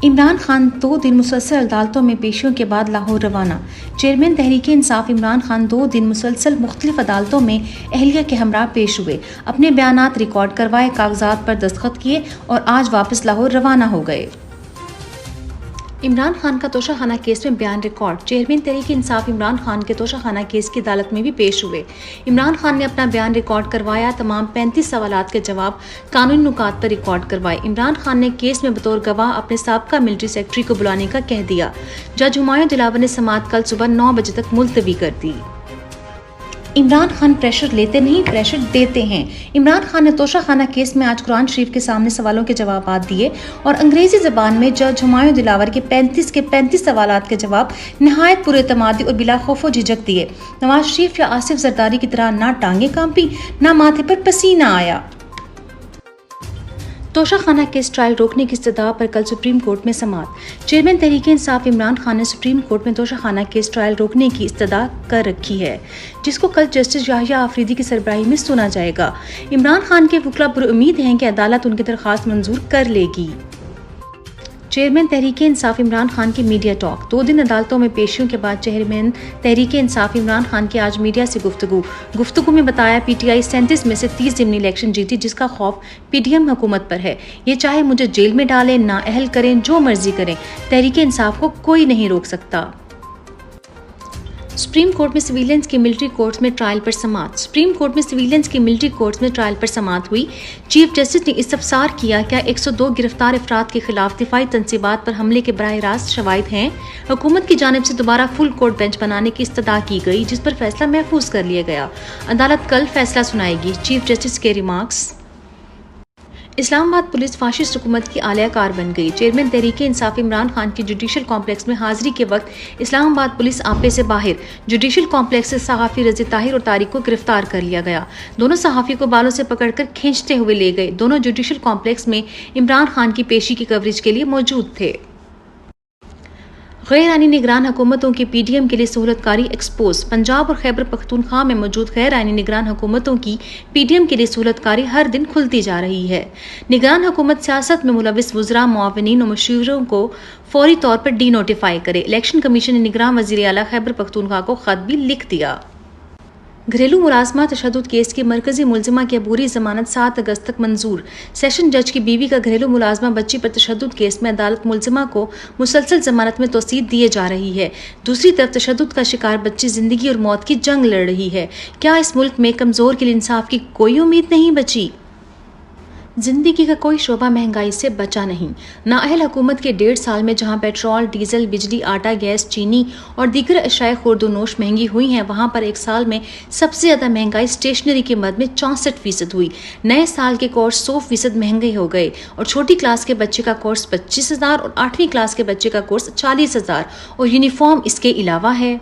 عمران خان 2 دن مسلسل عدالتوں میں پیشیوں کے بعد لاہور روانہ۔ چیئرمین تحریک انصاف عمران خان 2 دن مسلسل مختلف عدالتوں میں اہلیہ کے ہمراہ پیش ہوئے، اپنے بیانات ریکارڈ کروائے، کاغذات پر دستخط کیے اور آج واپس لاہور روانہ ہو گئے۔ عمران خان کا توشہ خانہ کیس میں بیان ریکارڈ۔ چیئرمین تحریک انصاف عمران خان کے توشہ خانہ کیس کی عدالت میں بھی پیش ہوئے۔ عمران خان نے اپنا بیان ریکارڈ کروایا، تمام 35 سوالات کے جواب قانونی نکات پر ریکارڈ کروائے۔ عمران خان نے کیس میں بطور گواہ اپنے سابقہ ملٹری سیکرٹری کو بلانے کا کہہ دیا۔ جج ہمایوں دلاور نے سماعت کل صبح 9 بجے تک ملتوی کر دی۔ عمران خان پریشر لیتے نہیں، پریشر دیتے ہیں۔ عمران خان نے توشہ خانہ کیس میں آج قرآن شریف کے سامنے سوالوں کے جوابات دیے اور انگریزی زبان میں جج ہمایوں دلاور کے 35 سوالات کے جواب نہایت پر اعتمادی اور بلا خوف و جھجک دیے۔ نواز شریف یا آصف زرداری کی طرح نہ ٹانگیں کانپی، نہ ماتھے پر پسینہ آیا۔ توشہ خانہ کیس ٹرائل روکنے کی استدعا پر کل سپریم کورٹ میں سماعت۔ چیئرمین تحریک انصاف عمران خان نے سپریم کورٹ میں توشہ خانہ کیس ٹرائل روکنے کی استدعا کر رکھی ہے، جس کو کل جسٹس یحییٰ آفریدی کی سربراہی میں سنا جائے گا۔ عمران خان کے وکلاء پر امید ہیں کہ عدالت ان کی درخواست منظور کر لے گی۔ چیئرمین تحریک انصاف عمران خان کی میڈیا ٹاک۔ 2 دن عدالتوں میں پیشیوں کے بعد چیئرمین تحریک انصاف عمران خان کی آج میڈیا سے گفتگو میں بتایا، پی ٹی آئی 37 میں سے 30 ضمنی الیکشن جیتی، جس کا خوف پی ڈی ایم حکومت پر ہے۔ یہ چاہے مجھے جیل میں ڈالیں، نااہل کریں، جو مرضی کریں، تحریک انصاف کو کوئی نہیں روک سکتا۔ سپریم کورٹ میں سویلینس کی ملٹری کورٹس میں ٹرائل پر سماعت۔ سپریم کورٹ میں سویلینس کی ملٹری کورٹس میں ٹرائل پر سماعت ہوئی۔ چیف جسٹس نے استفسار کیا، کیا 102 گرفتار افراد کے خلاف دفاعی تنصیبات پر حملے کے براہ راست شواہد ہیں؟ حکومت کی جانب سے دوبارہ فل کورٹ بینچ بنانے کی استدعا کی گئی، جس پر فیصلہ محفوظ کر لیا گیا۔ عدالت کل فیصلہ سنائے گی۔ چیف جسٹس کے ریمارکس۔ اسلام آباد پولیس فاشسٹ حکومت کی اعلیٰ کار بن گئی۔ چیئرمین تحریک انصاف عمران خان کی جوڈیشل کمپلیکس میں حاضری کے وقت اسلام آباد پولیس آپے سے باہر جوڈیشل کمپلیکس سے صحافی رضی طاہر اور طارق کو گرفتار کر لیا گیا۔ دونوں صحافی کو بالوں سے پکڑ کر کھینچتے ہوئے لے گئے۔ دونوں جوڈیشل کمپلیکس میں عمران خان کی پیشی کی کوریج کے لیے موجود تھے۔ غیر آئینی نگران حکومتوں کی پی ڈی ایم کے لیے سہولت کاری ایکسپوز۔ پنجاب اور خیبر پختونخوا میں موجود غیر آئینی نگران حکومتوں کی پی ڈی ایم کے لیے سہولت کاری ہر دن کھلتی جا رہی ہے۔ نگران حکومت سیاست میں ملوث وزراء، معاونین اور مشیروں کو فوری طور پر ڈی نوٹیفائی کرے۔ الیکشن کمیشن نے نگراں وزیر اعلیٰ خیبر پختونخوا کو خط بھی لکھ دیا۔ گھریلو ملازمہ تشدد کیس کی مرکزی ملزمہ کی عبوری ضمانت 7 اگست تک منظور۔ سیشن جج کی بیوی کا گھریلو ملازمہ بچی پر تشدد کیس میں عدالت ملزمہ کو مسلسل ضمانت میں توسیع دیے جا رہی ہے۔ دوسری طرف تشدد کا شکار بچی زندگی اور موت کی جنگ لڑ رہی ہے۔ کیا اس ملک میں کمزور کے لیے انصاف کی کوئی امید نہیں بچی؟ زندگی کا کوئی شعبہ مہنگائی سے بچا نہیں۔ نااہل حکومت کے 1.5 سال میں جہاں پیٹرول، ڈیزل، بجلی، آٹا، گیس، چینی اور دیگر اشیاء خورد و نوش مہنگی ہوئی ہیں، وہاں پر ایک سال میں سب سے زیادہ مہنگائی اسٹیشنری کی مد میں 64% ہوئی۔ نئے سال کے کورس 100% مہنگے ہو گئے اور چھوٹی کلاس کے بچے کا کورس 25,000 اور 8ویں کلاس کے بچے کا کورس 40,000 اور یونیفارم اس کے علاوہ ہے۔